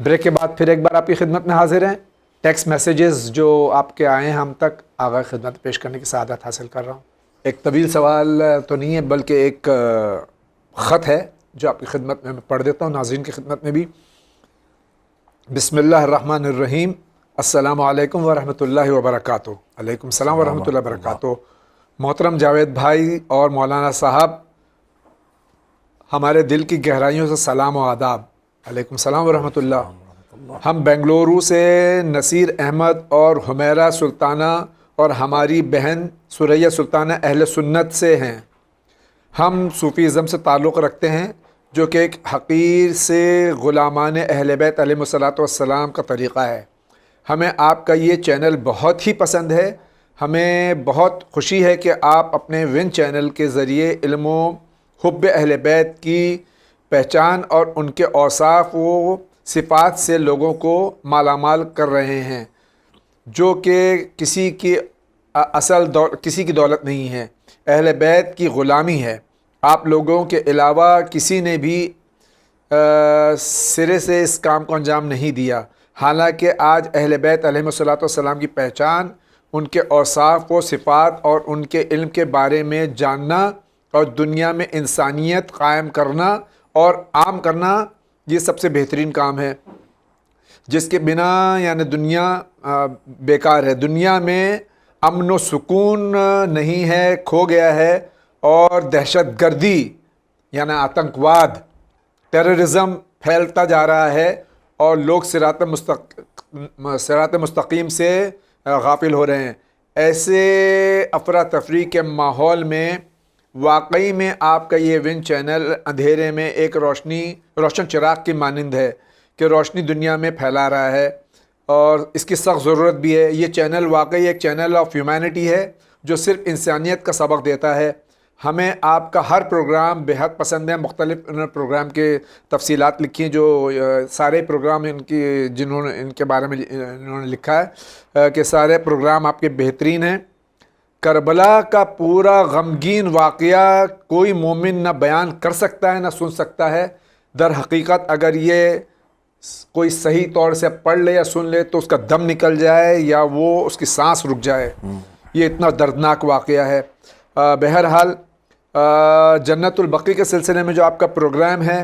Break کے بعد پھر ایک بار آپ کی خدمت میں حاضر ہیں. ٹیکسٹ میسیجز جو آپ کے آئے ہیں ہم تک آغاز خدمت پیش کرنے کی سعادت حاصل کر رہا ہوں. ایک طویل سوال تو نہیں ہے بلکہ ایک خط ہے جو آپ کی خدمت میں پڑھ دیتا ہوں، ناظرین کی خدمت میں بھی. بسم اللہ الرحمن الرحیم. السلام علیکم ورحمۃ اللہ وبرکاتہ. علیکم السلام ورحمۃ اللہ وبرکاتہ. محترم جاوید بھائی اور مولانا صاحب، ہمارے دل کی گہرائیوں سے سلام و آداب. علیکم السلام ورحمۃ اللہ. ہم بنگلورو سے نصیر احمد اور حمیرہ سلطانہ اور ہماری بہن سریہ سلطانہ اہل سنت سے ہیں. ہم صوفیزم سے تعلق رکھتے ہیں جو کہ ایک حقیر سے غلامان اہل بیت علیہ الصلوۃ والسلام کا طریقہ ہے. ہمیں آپ کا یہ چینل بہت ہی پسند ہے. ہمیں بہت خوشی ہے کہ آپ اپنے ون چینل کے ذریعے علم و حب اہل بیت کی پہچان اور ان کے اوصاف و صفات سے لوگوں کو مالا مال کر رہے ہیں، جو کہ کسی کی کسی کی دولت نہیں ہے، اہل بیت کی غلامی ہے. آپ لوگوں کے علاوہ کسی نے بھی سرے سے اس کام کو انجام نہیں دیا. حالانکہ آج اہل بیت علیہ الصلوۃ والسلام کی پہچان، ان کے اوصاف و صفات اور ان کے علم کے بارے میں جاننا اور دنیا میں انسانیت قائم کرنا اور عام کرنا، یہ سب سے بہترین کام ہے جس کے بنا یعنی دنیا بیکار ہے. دنیا میں امن و سکون نہیں ہے، کھو گیا ہے، اور دہشت گردی یعنی آتنکواد، ٹیررزم پھیلتا جا رہا ہے اور لوگ صراط مستقیم سے غافل ہو رہے ہیں. ایسے افراتفری کے ماحول میں واقعی میں آپ کا یہ ون چینل اندھیرے میں ایک روشن چراغ کی مانند ہے کہ روشنی دنیا میں پھیلا رہا ہے، اور اس کی سخت ضرورت بھی ہے. یہ چینل واقعی ایک چینل آف ہیومینٹی ہے جو صرف انسانیت کا سبق دیتا ہے. ہمیں آپ کا ہر پروگرام بے حد پسند ہے. مختلف پروگرام کے تفصیلات لکھی ہیں، جو سارے پروگرام جنہوں نے ان کے بارے میں انہوں نے لکھا ہے کہ سارے پروگرام آپ کے بہترین ہیں. کربلا کا پورا غمگین واقعہ کوئی مومن نہ بیان کر سکتا ہے نہ سن سکتا ہے. در حقیقت اگر یہ کوئی صحیح طور سے پڑھ لے یا سن لے تو اس کا دم نکل جائے یا وہ اس کی سانس رک جائے. یہ اتنا دردناک واقعہ ہے. بہرحال جنت البقیع کے سلسلے میں جو آپ کا پروگرام ہے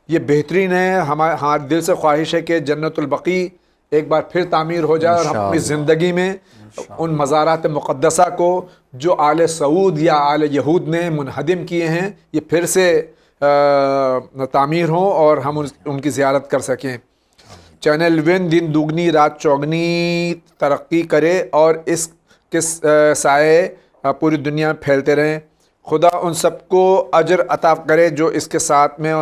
یہ بہترین ہے. ہمارے دل سے خواہش ہے کہ جنت البقیع ایک بار پھر تعمیر ہو جائے اور ہم اپنی زندگی میں ان مزارات مقدسہ کو جو آل سعود یا آل یہود نے منہدم کیے ہیں یہ پھر سے تعمیر ہوں اور ہم ان کی زیارت کر سکیں. چینل ون دن دگنی رات چوگنی ترقی کرے اور اس کے سائے پوری دنیا میں پھیلتے رہیں. خدا ان سب کو اجر عطا کرے جو اس کے ساتھ میں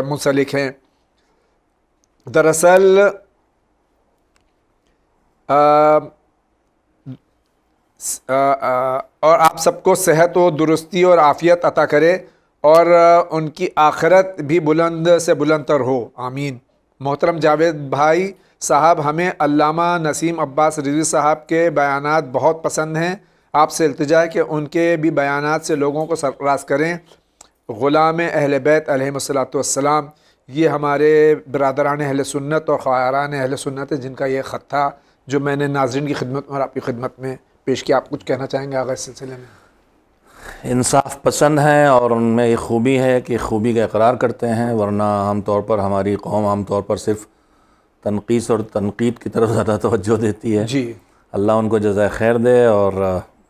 منسلک ہیں. دراصل اور آپ سب کو صحت و درستی اور عافیت عطا کرے اور ان کی آخرت بھی بلند سے بلند تر ہو. آمین. محترم جاوید بھائی صاحب، ہمیں علامہ نسیم عباس رضوی صاحب کے بیانات بہت پسند ہیں. آپ سے التجا ہے کہ ان کے بھی بیانات سے لوگوں کو سرفراز کریں. غلام اہل بیت علیہ الصلوۃ والسلام، یہ ہمارے برادران اہل سنت اور خواہران اہل سنت جن کا یہ خط تھا جو میں نے ناظرین کی خدمت میں اور آپ کی خدمت میں پیش کیا. آپ کچھ کہنا چاہیں گے آغاز اس سلسلے میں؟ انصاف پسند ہیں اور ان میں یہ خوبی ہے کہ خوبی کا اقرار کرتے ہیں، ورنہ عام طور پر ہماری قوم عام طور پر صرف تنقیص اور تنقید کی طرف زیادہ توجہ دیتی ہے. جی، اللہ ان کو جزائے خیر دے. اور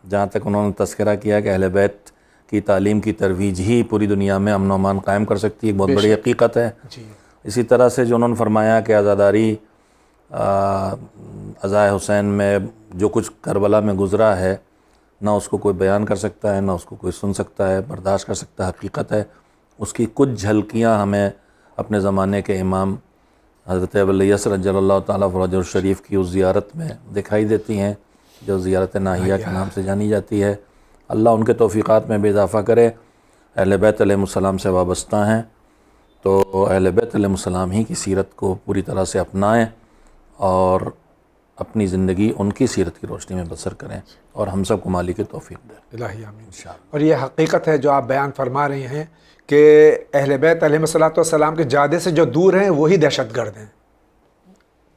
جہاں تک انہوں نے تذکرہ کیا کہ اہل بیت کی تعلیم کی ترویج ہی پوری دنیا میں امن و امان قائم کر سکتی ہے، ایک بہت بڑی حقیقت ہے. اسی طرح سے جو انہوں نے فرمایا کہ عزاداری عزائے حسین میں جو کچھ کربلا میں گزرا ہے نہ اس کو کوئی بیان کر سکتا ہے نہ اس کو کوئی سن سکتا ہے، برداشت کر سکتا ہے. حقیقت ہے. اس کی کچھ جھلکیاں ہمیں اپنے زمانے کے امام حضرت ابوالیاس رضی اللہ تعالیٰ فرج الشریف کی اس زیارت میں دکھائی دیتی ہیں جو زیارت ناہیہ کے نام سے جانی جاتی ہے. اللہ ان کے توفیقات میں بھی اضافہ کرے. اہل بیت علیہ السلام سے وابستہ ہیں تو اہل بیت علیہ السلام ہی کی سیرت کو پوری طرح سے اپنائیں اور اپنی زندگی ان کی سیرت کی روشنی میں بسر کریں اور ہم سب کو مالی کی توفیق دیں. الہی آمین انشاءاللہ. اور یہ حقیقت ہے جو آپ بیان فرما رہی ہیں کہ اہل بیت علیہ الصلوۃ والسلام کے جادے سے جو دور ہیں وہی دہشت گرد ہیں.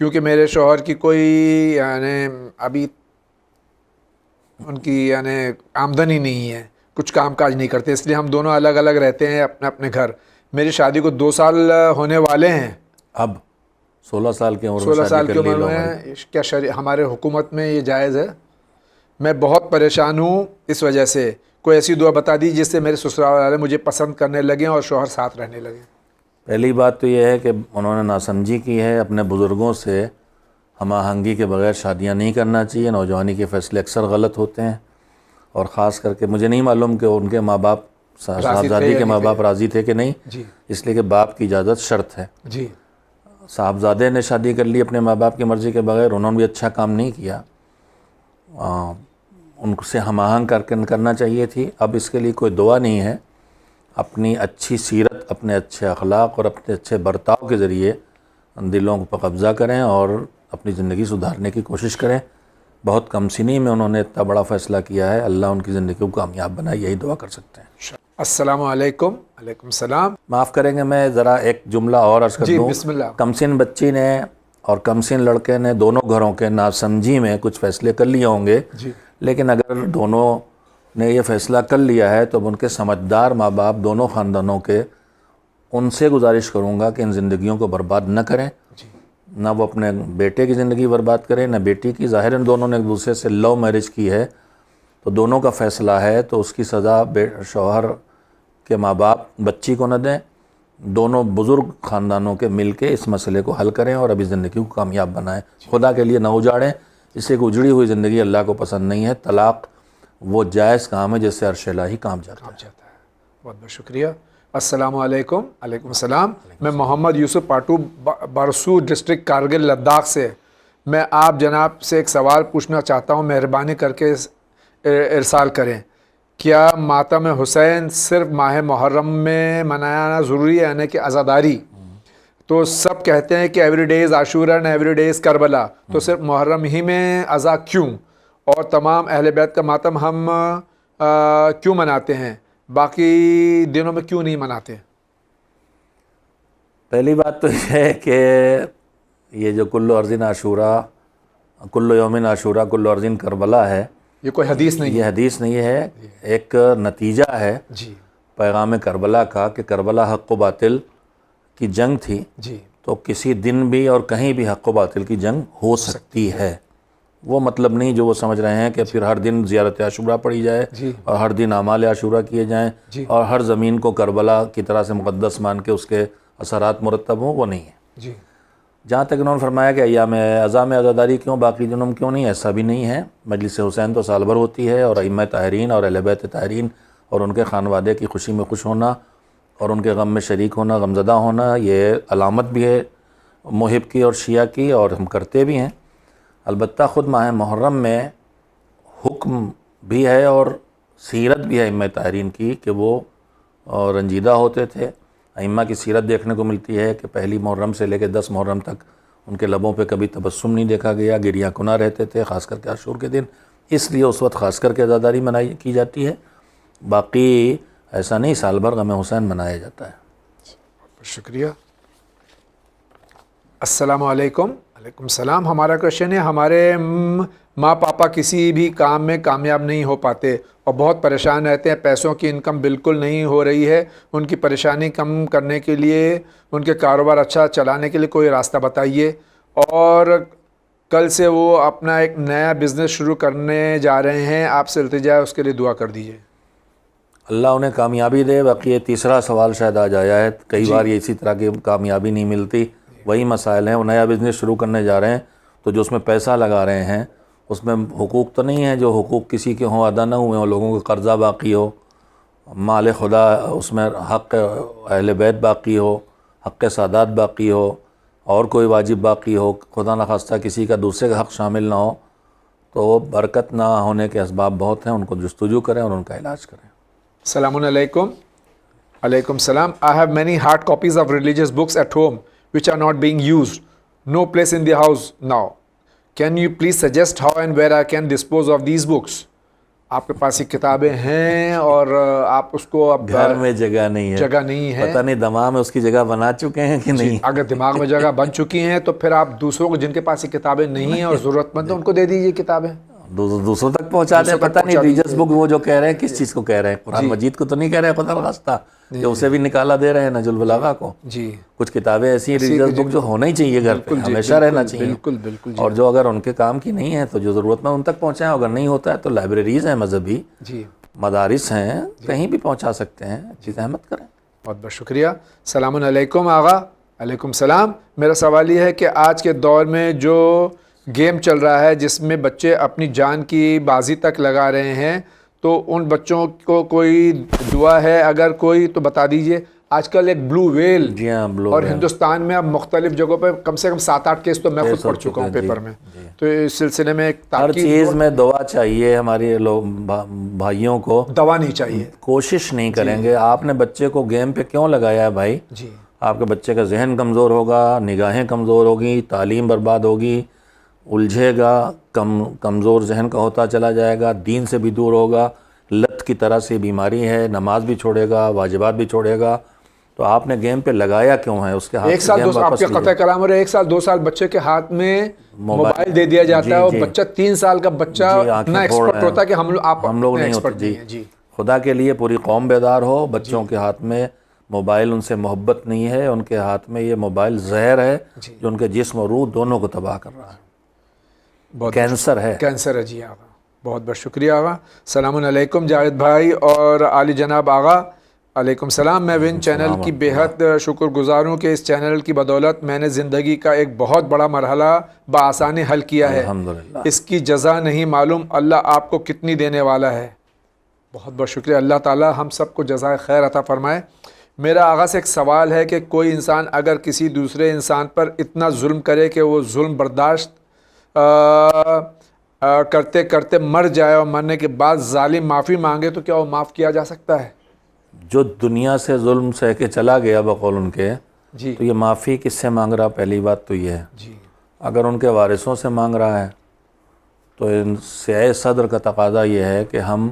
کیونکہ میرے شوہر کی کوئی یعنی ابھی ان کی یعنی آمدنی نہیں ہے، کچھ کام کاج نہیں کرتے، اس لیے ہم دونوں الگ الگ رہتے ہیں اپنے اپنے گھر. میری شادی کو 2 سال ہونے والے ہیں. اب 16 سال کی عمر میں 16 سال شادی کی کر لی عمر لو میں کیا ہمارے حکومت میں یہ جائز ہے؟ میں بہت پریشان ہوں اس وجہ سے. کوئی ایسی دعا بتا دی جس سے میرے سسرال والے مجھے پسند کرنے لگیں اور شوہر ساتھ رہنے لگیں. پہلی بات تو یہ ہے کہ انہوں نے ناسمجھی کی ہے. اپنے بزرگوں سے ہم آہنگی کے بغیر شادیاں نہیں کرنا چاہیے. نوجوانی کے فیصلے اکثر غلط ہوتے ہیں، اور خاص کر کے مجھے نہیں معلوم کہ ان کے ماں باپ صاحبزادی کے ماں باپ راضی تھے کہ نہیں، جی اس لیے کہ باپ کی اجازت شرط ہے. جی صاحبزادے نے شادی کر لی اپنے ماں باپ کی مرضی کے بغیر، انہوں نے بھی اچھا کام نہیں کیا. ان سے ہم آہنگ کرنا چاہیے تھی. اب اس کے لیے کوئی دعا نہیں ہے. اپنی اچھی سیرت، اپنے اچھے اخلاق اور اپنے اچھے برتاؤ کے ذریعے دلوں پر قبضہ کریں اور اپنی زندگی سدھارنے کی کوشش کریں. بہت کم سنی میں انہوں نے اتنا بڑا فیصلہ کیا ہے. اللہ ان کی زندگی کو کامیاب بنائے، یہی دعا کر سکتے ہیں. السلام علیکم. وعلیکم السلام. معاف کریں گے، میں ذرا ایک جملہ اور عرض کر جی دوں. بسم اللہ. کمسن بچی نے اور کمسن لڑکے نے دونوں گھروں کے ناسمجھی میں کچھ فیصلے کر لیے ہوں گے، جی لیکن اگر دونوں نے یہ فیصلہ کر لیا ہے تو ان کے سمجھدار ماں باپ دونوں خاندانوں کے، ان سے گزارش کروں گا کہ ان زندگیوں کو برباد نہ کریں. جی نہ وہ اپنے بیٹے کی زندگی برباد کریں نہ بیٹی کی. ظاہر ان دونوں نے ایک دوسرے سے لو میرج کی ہے تو دونوں کا فیصلہ ہے، تو اس کی سزا شوہر کے ماں باپ بچی کو نہ دیں. دونوں بزرگ خاندانوں کے مل کے اس مسئلے کو حل کریں اور ابھی زندگی کو کامیاب بنائیں. خدا کے لیے نہ اجاڑیں. اس سے ایک اجڑی ہوئی زندگی اللہ کو پسند نہیں ہے. طلاق وہ جائز کام ہے جس سے عرش الہی کام جاتا ہے. بہت بہت شکریہ. السلام علیکم. وعلیکم السلام. میں محمد یوسف پاٹو، برسو ڈسٹرکٹ کارگل لداخ سے. میں آپ جناب سے ایک سوال پوچھنا چاہتا ہوں، مہربانی کر کے ارسال کریں. کیا ماتم حسین صرف ماہ محرم میں منانا ضروری ہے، یعنی کہ عزاداری؟ تو سب کہتے ہیں کہ every day is Ashura and every day is Karbala, تو صرف محرم ہی میں عزا کیوں؟ اور تمام اہل بیت کا ماتم ہم کیوں مناتے ہیں، باقی دنوں میں کیوں نہیں مناتے؟ پہلی بات تو یہ ہے کہ یہ جو کل ارضٍ عاشورہ، کل یوم عاشورہ کل ارضٍ کربلا ہے، یہ کوئی حدیث نہیں یہ حدیث نہیں ہے. ایک نتیجہ ہے جی پیغام کربلا کا کہ کربلا حق و باطل کی جنگ تھی. جی تو کسی دن بھی اور کہیں بھی حق و باطل کی جنگ ہو سکتی ہے. وہ مطلب نہیں جو وہ سمجھ رہے ہیں کہ پھر ہر دن زیارت عاشورہ پڑھی جائے جی اور ہر دن اعمال عاشورہ کیے جائیں جی اور ہر زمین کو کربلا کی طرح سے مقدس مان کے اس کے اثرات مرتب ہوں، وہ نہیں ہے. جی جہاں تک انہوں نے فرمایا کہ ایام عزا میں عزاداری کیوں، باقی دنوں میں کیوں نہیں، ایسا بھی نہیں ہے. مجلس حسین تو سال بھر ہوتی ہے، اور ائمہ طاہرین اور اہل بیت طاہرین اور ان کے خانوادے کی خوشی میں خوش ہونا اور ان کے غم میں شریک ہونا، غمزدہ ہونا، یہ علامت بھی ہے محب کی اور شیعہ کی، اور ہم کرتے بھی ہیں. البتہ خود ماہ محرم میں حکم بھی ہے اور سیرت بھی ہے ائمہ طاہرین کی کہ وہ رنجیدہ ہوتے تھے. ائمہ کی سیرت دیکھنے کو ملتی ہے کہ پہلی محرم سے لے کے 10 محرم تک ان کے لبوں پہ کبھی تبسم نہیں دیکھا گیا، گریاں کناں رہتے تھے، خاص کر کے عاشور کے دن. اس لیے اس وقت خاص کر کے عزاداری کی جاتی ہے. باقی ایسا نہیں، سال بھر غم حسین منایا جاتا ہے. شکریہ. السلام علیکم. وعلیکم السلام. ہمارا کوشچن ہے، ہمارے ماں پاپا کسی بھی کام میں کامیاب نہیں ہو پاتے اور بہت پریشان رہتے ہیں. پیسوں کی انکم بالکل نہیں ہو رہی ہے. ان کی پریشانی کم کرنے کے لیے، ان کے کاروبار اچھا چلانے کے لیے کوئی راستہ بتائیے. اور کل سے وہ اپنا ایک نیا بزنس شروع کرنے جا رہے ہیں. آپ سے التجا ہے، اس کے لیے دعا کر دیجیے. اللہ انہیں کامیابی دے. باقی یہ تیسرا سوال شاید آج آیا ہے. کئی بار یہ اسی طرح کی کامیابی نہیں ملتی. وہی مسائل ہیں. وہ نیا بزنس شروع کرنے جا رہے ہیں تو جو اس میں پیسہ لگا رہے ہیں اس میں حقوق تو نہیں ہیں جو حقوق کسی کے ہوں ادا نہ ہوئے ہوں، لوگوں کا قرضہ باقی ہو، مال خدا اس میں حق اہل بیت باقی ہو، حق سادات باقی ہو، اور کوئی واجب باقی ہو، خدا نخواستہ کسی کا دوسرے کا حق شامل نہ ہو، تو برکت نہ ہونے کے اسباب بہت ہیں. ان کو جستجو کریں اور ان کا علاج کریں. السلام علیکم. علیکم السلام. I have many hard copies of religious books at home which are not being used. No place in the house now. Can you please suggest how and where I can dispose of these books? آپ کے پاس یہ کتابیں ہیں اور آپ اس کو اب گھر میں جگہ نہیں ہے، جگہ نہیں ہے، پتہ نہیں دماغ میں اس کی جگہ بنا چکے ہیں کہ نہیں. اگر دماغ میں جگہ بن چکی ہیں تو پھر آپ دوسروں کو جن کے پاس یہ کتابیں نہیں ہیں اور ضرورت مند ہیں ان کو دے دیجیے کتابیں، دوسروں تک پہنچا دیں. پتہ نہیں ریلیجس بک وہ جو کہہ رہے ہیں کس چیز کو کہہ رہے ہیں، قرآن مجید کو تو نہیں کہہ رہے خدا نخواستہ کہ اسے بھی نکالا دے رہے ہیں نہج البلاغہ کو. جی کچھ کتابیں ایسی ہیں ریلیجس بک جو ہونا ہی چاہیے گھر پہ، ہمیشہ رہنا چاہیے. بالکل بالکل اور جو اگر ان کے کام کی نہیں ہے تو جو ضرورت مند ان تک پہنچائیں. اگر نہیں ہوتا ہے تو لائبریریز ہیں مذہبی، جی مدارس ہیں، کہیں بھی پہنچا سکتے ہیں. چیز احمد کریں. بہت بہت شکریہ. السلام علیکم آغا. علیکم السلام. میرا سوال یہ ہے کہ آج کے دور میں جو گیم چل رہا ہے جس میں بچے اپنی جان کی بازی تک لگا رہے ہیں، تو ان بچوں کو کوئی دعا ہے اگر کوئی تو بتا دیجئے. آج کل ایک بلو ویل، جی ہاں بلو اور ہندوستان میں اب مختلف جگہوں پہ کم سے کم 7-8 کیس تو میں خود پڑھ چکا ہوں پیپر میں. تو اس سلسلے میں ایک ہر چیز میں دعا چاہیے. ہمارے لوگ بھائیوں کو دوا نہیں چاہیے. کوشش نہیں کریں گے. آپ نے بچے کو گیم پہ کیوں لگایا ہے بھائی؟ جی آپ کے بچے کا ذہن کمزور ہوگا، نگاہیں کمزور ہوگی، تعلیم برباد ہوگی، الجھے گا، کمزور ذہن کا ہوتا چلا جائے گا، دین سے بھی دور ہوگا، لت کی طرح سے بیماری ہے، نماز بھی چھوڑے گا، واجبات بھی چھوڑے گا. تو آپ نے گیم پہ لگایا کیوں ہے؟ اس کے ہاتھ 1 سال 2 سال آپ کے قطع کلام ہو رہے 1 سال 2 سال بچے کے ہاتھ میں موبائل دے دیا جاتا ہے، اور بچہ 3 سال کا بچہ اتنا ایکسپرٹ ہوتا ہے کہ ہم لوگ نہیں ہوتے. جی خدا کے لیے پوری قوم بیدار ہو. بچوں کے ہاتھ میں موبائل ان سے محبت نہیں ہے، ان کے ہاتھ میں یہ موبائل زہر ہے جو ان کے جسم اور روح دونوں کو تباہ کر رہا ہے. کینسر ہے. کینسر ہے. جی آغا بہت بہت شکریہ آغا. السلام علیکم جاوید بھائی اور عالی جناب آغا. علیکم السلام. میں ون چینل کی بے حد شکر گزار ہوں کہ اس چینل کی بدولت میں نے زندگی کا ایک بہت بڑا مرحلہ بآسانی حل کیا ہے. الحمدللہ. اس کی جزا نہیں معلوم اللہ آپ کو کتنی دینے والا ہے. بہت بہت شکریہ. اللہ تعالی ہم سب کو جزائے خیر عطا فرمائے. میرا آغا سے ایک سوال ہے کہ کوئی انسان اگر کسی دوسرے انسان پر اتنا ظلم کرے کہ وہ ظلم برداشت کرتے کرتے مر جائے اور مرنے کے بعد ظالم معافی مانگے تو کیا وہ معاف کیا جا سکتا ہے؟ جو دنیا سے ظلم سہ کے چلا گیا بقول ان کے، جی تو یہ معافی کس سے مانگ رہا؟ پہلی بات تو یہ ہے. جی اگر ان کے وارثوں سے مانگ رہا ہے تو ان سیاہ صدر کا تقاضا یہ ہے کہ ہم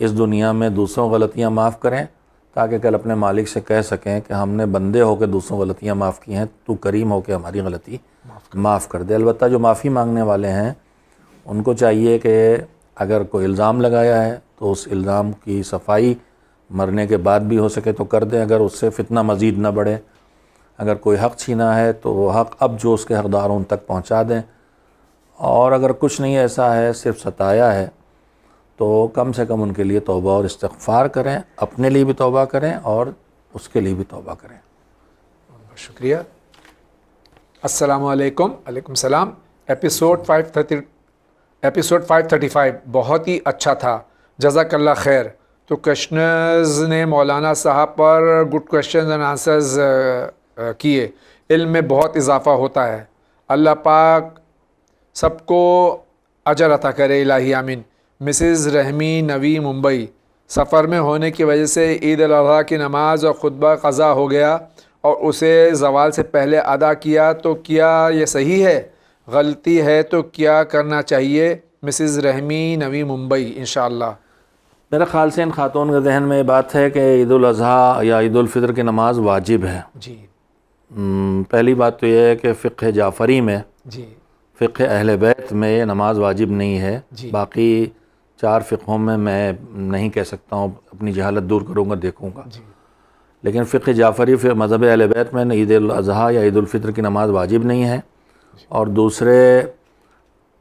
اس دنیا میں دوسروں غلطیاں معاف کریں تاکہ کل اپنے مالک سے کہہ سکیں کہ ہم نے بندے ہو کے دوسروں غلطیاں معاف کی ہیں، تو کریم ہو کے ہماری غلطی معاف کر دے. البتہ جو معافی مانگنے والے ہیں ان کو چاہیے کہ اگر کوئی الزام لگایا ہے تو اس الزام کی صفائی مرنے کے بعد بھی ہو سکے تو کر دیں، اگر اس سے فتنہ مزید نہ بڑھے. اگر کوئی حق چھینا ہے تو وہ حق اب جو اس کے حقدار ان تک پہنچا دیں. اور اگر کچھ نہیں ایسا ہے، صرف ستایا ہے، تو کم سے کم ان کے لیے توبہ اور استغفار کریں. اپنے لیے بھی توبہ کریں اور اس کے لیے بھی توبہ کریں. بہت شکریہ. السلام علیکم. علیکم السلام. ایپیسوڈ 535 بہت ہی اچھا تھا، جزاک اللہ خیر. تو کوشچنرز نے مولانا صاحب پر گڈ کوشچنز اینڈ آنسرز کیے. علم میں بہت اضافہ ہوتا ہے. اللہ پاک سب کو اجر عطا کرے الہی آمین. مسز رحمی نوی ممبئی. سفر میں ہونے کی وجہ سے عید الاضحیٰ کی نماز اور خطبہ قضا ہو گیا اور اسے زوال سے پہلے ادا کیا، تو کیا یہ صحیح ہے؟ غلطی ہے تو کیا کرنا چاہیے؟ مسز رحمی نوی ممبئی. انشاءاللہ میرے خیال سے ان خاتون کے ذہن میں یہ بات ہے کہ عید الاضحیٰ یا عید الفطر کی نماز واجب ہے. جی پہلی بات تو یہ ہے کہ فقہ جعفری میں، جی فقہ اہل بیت میں یہ نماز واجب نہیں ہے. جی. باقی 4 فقہوں میں نہیں کہہ سکتا ہوں، اپنی جہالت دور کروں گا، دیکھوں گا. جی لیکن فقہ جعفری مذہب اہل بیت میں عید الاضحیٰ یا عید الفطر کی نماز واجب نہیں ہے. اور دوسرے،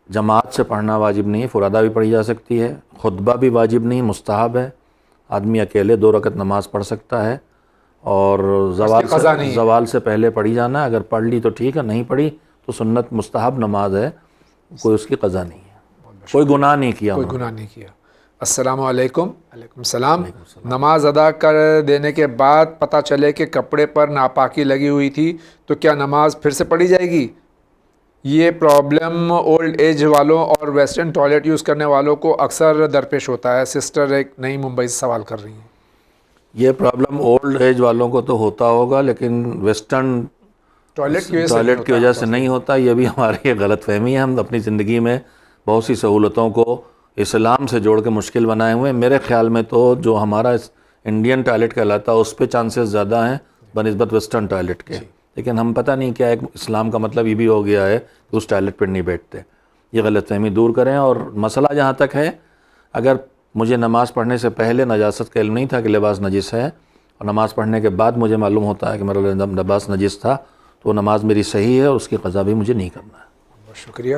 جماعت سے پڑھنا واجب نہیں، فرادہ بھی پڑھی جا سکتی ہے. خطبہ بھی واجب نہیں، مستحب ہے. آدمی اکیلے 2 رکعت نماز پڑھ سکتا ہے. اور زوال سے پہلے پڑھی جانا، اگر پڑھ لی تو ٹھیک ہے، نہیں پڑھی تو سنت مستحب نماز ہے، کوئی اس کی قضا نہیں ہے، کوئی گناہ نہیں کیا. کوئی گناہ نہیں کیا. السلام علیکم. علیکم السلام. نماز ادا کر دینے کے بعد پتہ چلے کہ کپڑے پر ناپاکی لگی ہوئی تھی تو کیا نماز پھر سے پڑھی جائے گی؟ یہ پرابلم اولڈ ایج والوں اور ویسٹرن ٹوائلٹ یوز کرنے والوں کو اکثر درپیش ہوتا ہے. سسٹر ایک نئی ممبئی سے سوال کر رہی ہیں. یہ پرابلم اولڈ ایج والوں کو تو ہوتا ہوگا، لیکن ویسٹرن ٹوائلٹ کی وجہ سے نہیں ہوتا. یہ بھی ہماری غلط فہمی ہے. ہم اپنی زندگی میں بہت سی سہولتوں کو اسلام سے جوڑ کے مشکل بنائے ہوئے ہیں. میرے خیال میں تو جو ہمارا انڈین ٹوائلٹ کہلاتا ہے اس پہ چانسز زیادہ ہیں بنسبت ویسٹرن ٹوائلٹ کے. لیکن ہم پتہ نہیں کیا ایک اسلام کا مطلب یہ بھی ہو گیا ہے کہ اس ٹوائلٹ پہ نہیں بیٹھتے. یہ غلط فہمی دور کریں. اور مسئلہ جہاں تک ہے، اگر مجھے نماز پڑھنے سے پہلے نجاست کا علم نہیں تھا کہ لباس نجس ہے، اور نماز پڑھنے کے بعد مجھے معلوم ہوتا ہے کہ میرا لباس نجس تھا، تو وہ نماز میری صحیح ہے اور اس کی قضا بھی مجھے نہیں کرنا ہے. بہت شکریہ.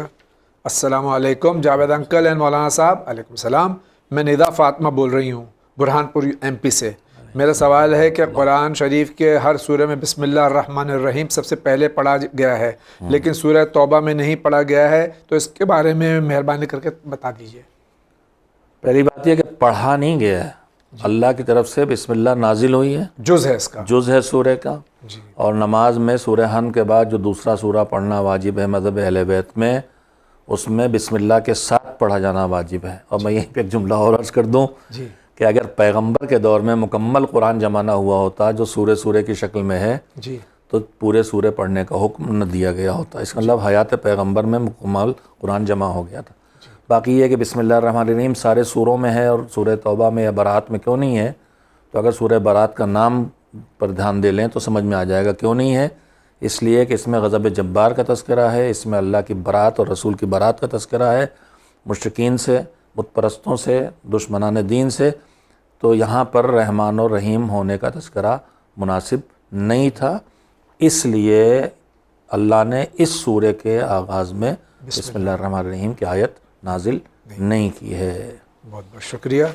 السلام علیکم جاوید انکل اینڈ مولانا صاحب. علیکم السلام. میں ندا فاطمہ بول رہی ہوں برہان پور MP سے. میرا سوال ہے کہ قرآن شریف کے ہر سورہ میں بسم اللہ الرحمن الرحیم سب سے پہلے پڑھا گیا ہے، لیکن سورہ توبہ میں نہیں پڑھا گیا ہے، تو اس کے بارے میں مہربانی کر کے بتا دیجئے. پہلی بات یہ کہ پڑھا نہیں گیا ہے، اللہ کی طرف سے بسم اللہ نازل ہوئی ہے، جز ہے اس کا، جز ہے سورہ کا. اور نماز میں سورہ حمد کے بعد جو دوسرا سورہ پڑھنا واجب ہے مذہب اہل بیت میں، اس میں بسم اللہ کے ساتھ پڑھا جانا واجب ہے. اور میں یہیں پہ ایک جملہ اور عرض کر دوں کہ اگر پیغمبر کے دور میں مکمل قرآن جمع نہ ہوا ہوتا جو سورہ کی شکل میں ہے، تو پورے سورے پڑھنے کا حکم نہ دیا گیا ہوتا. اس کا مطلب حیات پیغمبر میں مکمل قرآن جمع ہو گیا تھا. باقی یہ کہ بسم اللہ الرحمن الرحیم سارے سوروں میں ہے اور سورہ توبہ میں یا برات میں کیوں نہیں ہے، تو اگر سورہ برات کا نام پر دھیان دے لیں تو سمجھ میں آ جائے گا کیوں نہیں ہے. اس لیے کہ اس میں غضب جبار کا تذکرہ ہے، اس میں اللہ کی برات اور رسول کی برات کا تذکرہ ہے، مشرکین سے، بت پرستوں سے، دشمنان دین سے. تو یہاں پر رحمان اور رحیم ہونے کا تذکرہ مناسب نہیں تھا، اس لیے اللہ نے اس سورے کے آغاز میں بسم اللہ الرحمن الرحیم کی آیت نازل نہیں کی ہے. بہت بہت شکریہ.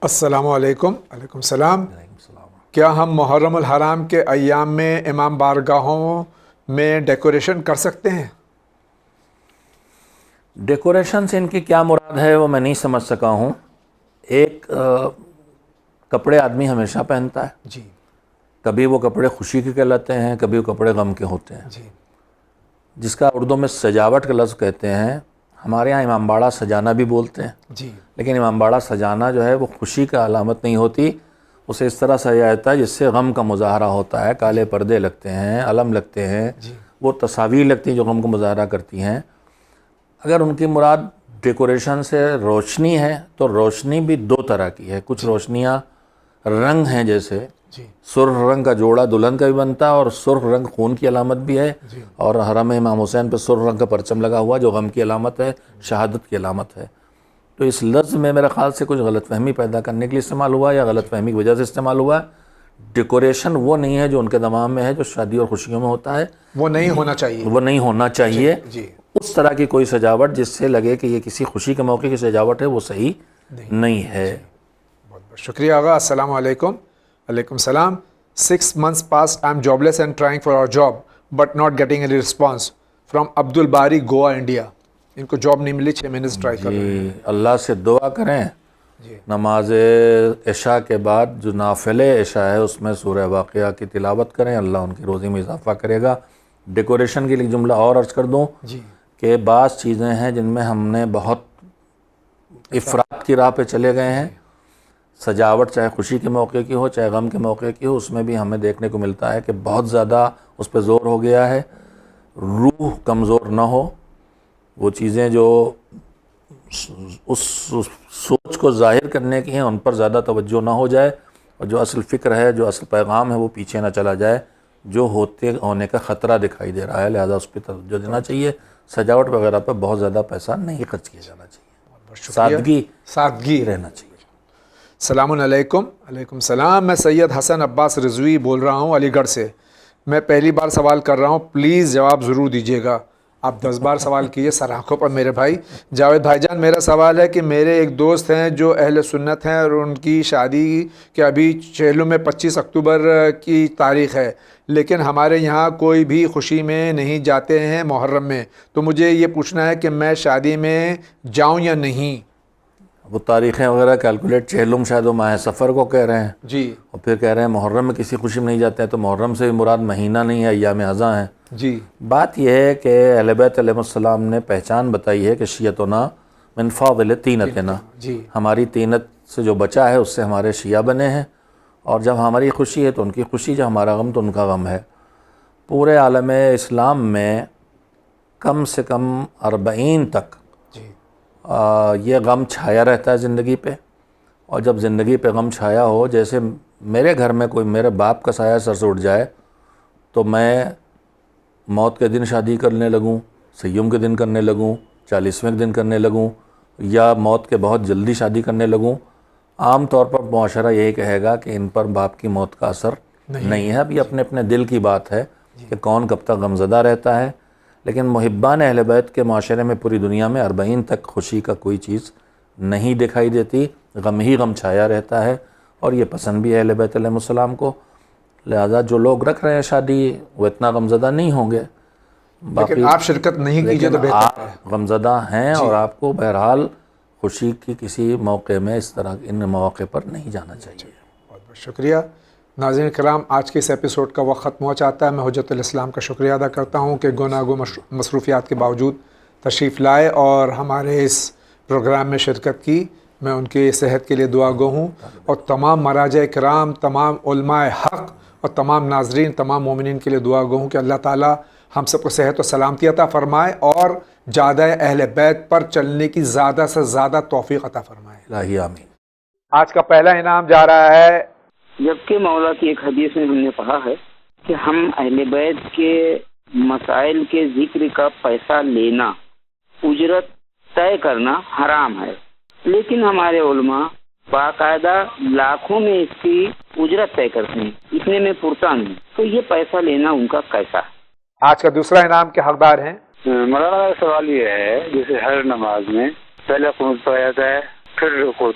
السلام علیکم. علیکم السلام. کیا ہم محرم الحرام کے ایام میں امام بارگاہوں میں ڈیکوریشن کر سکتے ہیں؟ ڈیکوریشن سے ان کی کیا مراد ہے وہ میں نہیں سمجھ سکا ہوں. ایک کپڑے آدمی ہمیشہ پہنتا ہے، کبھی وہ کپڑے خوشی کے کہلاتے ہیں، کبھی وہ کپڑے غم کے ہوتے ہیں، جس کا اردو میں سجاوٹ کا لفظ کہتے ہیں. ہمارے ہاں امام باڑہ سجانا بھی بولتے ہیں، لیکن امام باڑہ سجانا جو ہے وہ خوشی کا علامت نہیں ہوتی. اسے اس طرح سجایا جاتا ہے جس سے غم کا مظاہرہ ہوتا ہے. کالے پردے لگتے ہیں، علم لگتے ہیں، وہ تصاویر لگتی ہیں جو غم کو مظاہرہ کرتی ہیں. اگر ان کی مراد ڈیکوریشن سے روشنی ہے تو روشنی بھی دو طرح کی ہے. کچھ روشنیاں رنگ ہیں، جیسے سرخ رنگ کا جوڑا دلہن کا بھی بنتا ہے اور سرخ رنگ خون کی علامت بھی ہے، اور حرم امام حسین پہ سرخ رنگ کا پرچم لگا ہوا جو غم کی علامت ہے، شہادت کی علامت ہے. تو اس لفظ میں میرے خیال سے کچھ غلط فہمی پیدا کرنے کے لیے استعمال ہوا یا غلط فہمی کی وجہ سے استعمال ہوا. ڈیکوریشن وہ نہیں ہے جو ان کے دماغ میں ہے، جو شادی اور خوشیوں میں ہوتا ہے، وہ نہیں ہونا چاہیے، وہ نہیں ہونا چاہیے. اس طرح کی کوئی سجاوٹ جس سے لگے کہ یہ کسی خوشی کے موقع کی سجاوٹ ہے وہ صحیح نہیں ہے. بہت بہت شکریہ آغا. السلام علیکم. علیکم السلام. 6 months past I'm jobless and trying for a job but not getting any response from Abdul Bari, Goa, India. ان کو جاب نہیں ملی، 6 مہینے سے ٹرائی کر رہے ہیں. اللہ سے دعا کریں. نماز عشاء کے بعد جو نافل عشاء ہے اس میں سورہ واقعہ کی تلاوت کریں، اللہ ان کی روزی میں اضافہ کرے گا. ڈیکوریشن کے لیے جملہ اور عرض کر دوں کہ بعض چیزیں ہیں جن میں ہم نے بہت افراط کی راہ پہ چلے گئے ہیں. سجاوٹ چاہے خوشی کے موقع کی ہو چاہے غم کے موقع کی ہو، اس میں بھی ہمیں دیکھنے کو ملتا ہے کہ بہت زیادہ اس پہ زور ہو گیا ہے. روح کمزور نہ ہو، وہ چیزیں جو اس سوچ کو ظاہر کرنے کی ہیں ان پر زیادہ توجہ نہ ہو جائے، اور جو اصل فکر ہے، جو اصل پیغام ہے وہ پیچھے نہ چلا جائے، جو ہونے کا خطرہ دکھائی دے رہا ہے. لہذا اس پہ توجہ دینا چاہیے. سجاوٹ وغیرہ پہ بہت زیادہ پیسہ نہیں خرچ کیا جانا چاہیے. سادگی رہنا چاہیے. السلام علیکم. علیکم السلام. میں سید حسن عباس رضوی بول رہا ہوں علی گڑھ سے. میں پہلی بار سوال کر رہا ہوں، پلیز جواب ضرور دیجیے گا. آپ 10 بار سوال کیے سر آنکھوں پر میرے بھائی. جاوید بھائی جان، میرا سوال ہے کہ میرے ایک دوست ہیں جو اہل سنت ہیں اور ان کی شادی کے ابھی چہلم میں 25 اکتوبر کی تاریخ ہے، لیکن ہمارے یہاں کوئی بھی خوشی میں نہیں جاتے ہیں محرم میں. تو مجھے یہ پوچھنا ہے کہ میں شادی میں جاؤں یا نہیں. وہ تاریخیں وغیرہ کیلکولیٹ، چہلم شاید وہ ماہ سفر کو کہہ رہے ہیں، اور پھر کہہ رہے ہیں محرم میں کسی خوشی میں نہیں جاتے ہیں، تو محرم سے بھی مراد مہینہ نہیں ہے، ایام اذاں ہیں. بات یہ ہے کہ اہل بیت علیہ السلام نے پہچان بتائی ہے کہ شیعتنا من فاضل طینتنا، ہماری طینت سے جو بچا ہے اس سے ہمارے شیعہ بنے ہیں، اور جب ہماری خوشی ہے تو ان کی خوشی، جب ہمارا غم تو ان کا غم ہے. پورے عالم اسلام میں کم سے کم 40 تک یہ غم چھایا رہتا ہے زندگی پہ، اور جب زندگی پہ غم چھایا ہو، جیسے میرے گھر میں کوئی میرے باپ کا سایہ سر سے اٹھ جائے تو میں موت کے دن شادی کرنے لگوں، سیوم کے دن کرنے لگوں، 40ویں کے دن کرنے لگوں، یا موت کے بہت جلدی شادی کرنے لگوں، عام طور پر معاشرہ یہی کہے گا کہ ان پر باپ کی موت کا اثر نہیں ہے۔ اب یہ اپنے اپنے دل کی بات ہے کہ کون کب تک غمزدہ رہتا ہے، لیکن محبان اہل بیت کے معاشرے میں پوری دنیا میں 40 تک خوشی کا کوئی چیز نہیں دکھائی دیتی، غم ہی غم چھایا رہتا ہے، اور یہ پسند بھی اہل بیت علیہ السلام کو، لہذا جو لوگ رکھ رہے ہیں شادی وہ اتنا غمزدہ نہیں ہوں گے۔ لیکن آپ شرکت نہیں کیجیے تو بہتر آپ غمزدہ ہیں، اور آپ کو بہرحال خوشی کی کسی موقع میں اس طرح ان مواقع پر نہیں جانا چاہیے۔ بہت بہت شکریہ۔ ناظرین کرام، آج کے اس ایپیسوڈ کا وقت ختم ہو چاہتا ہے۔ میں حجت الاسلام کا شکریہ ادا کرتا ہوں کہ گناہ مصروفیات کے باوجود تشریف لائے اور ہمارے اس پروگرام میں شرکت کی۔ میں ان کی صحت کے لیے دعا گو ہوں، اور تمام مراجع کرام، تمام علماء حق اور تمام ناظرین، تمام مومنین کے لیے دعا گو ہوں کہ اللہ تعالی ہم سب کو صحت و سلامتی عطا فرمائے اور زیادہ اہل بیت پر چلنے کی زیادہ سے زیادہ توفیق عطا فرمائے۔ الہی آمین۔ آج کا پہلا انعام جا رہا ہے، جبکہ مولا کی ایک حدیث میں ہم نے پڑھا ہے کہ ہم اہل بیت کے مسائل کے ذکر کا پیسہ لینا، اجرت طے کرنا حرام ہے، لیکن ہمارے علماء باقاعدہ لاکھوں میں اس کی اجرت طے کرتے ہیں، اتنے میں پرتان ہیں، تو یہ پیسہ لینا ان کا کیسا ہے؟ آج کا دوسرا انعام کے حقدار ہیں۔ مولانا کا سوال یہ ہے، جیسے ہر نماز میں پہلے قنوت پڑھا جاتا ہے، پھر رکوع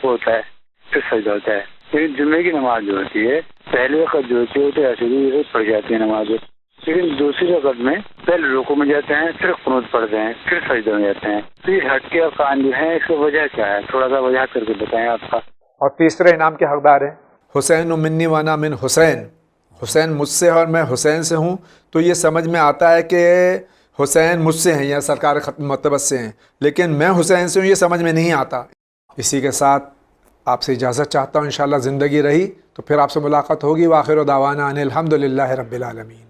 ہوتا ہے، پھر سجدہ ہوتا ہے، لیکن جمعے کی نماز جو ہوتی ہے پہلے وقت جو ہوتی ہے وہ تو ایسے پڑھ جاتی ہے نماز، لیکن دوسری وقت میں پہلے رکوع میں جاتے ہیں، پھر قنوت پڑھتے ہیں، پھر سجدہ میں جاتے ہیں، تو یہ ہٹ کے ارکان جو ہیں اس کی وجہ کیا ہے؟ تھوڑا سا وضاحت کر کے بتائیں آپ کا۔ اور تیسرے انعام کے حقدار ہیں حسین منی وانا من حسین، حسین مجھ سے اور میں حسین سے ہوں، تو یہ سمجھ میں آتا ہے کہ حسین مجھ سے ہیں یا سرکار ختم مرتبت سے ہیں، لیکن میں حسین سے ہوں یہ سمجھ میں نہیں آتا۔ اسی کے ساتھ آپ سے اجازت چاہتا ہوں، انشاءاللہ زندگی رہی تو پھر آپ سے ملاقات ہوگی۔ وآخر دعوانا ان الحمدللہ رب العالمین۔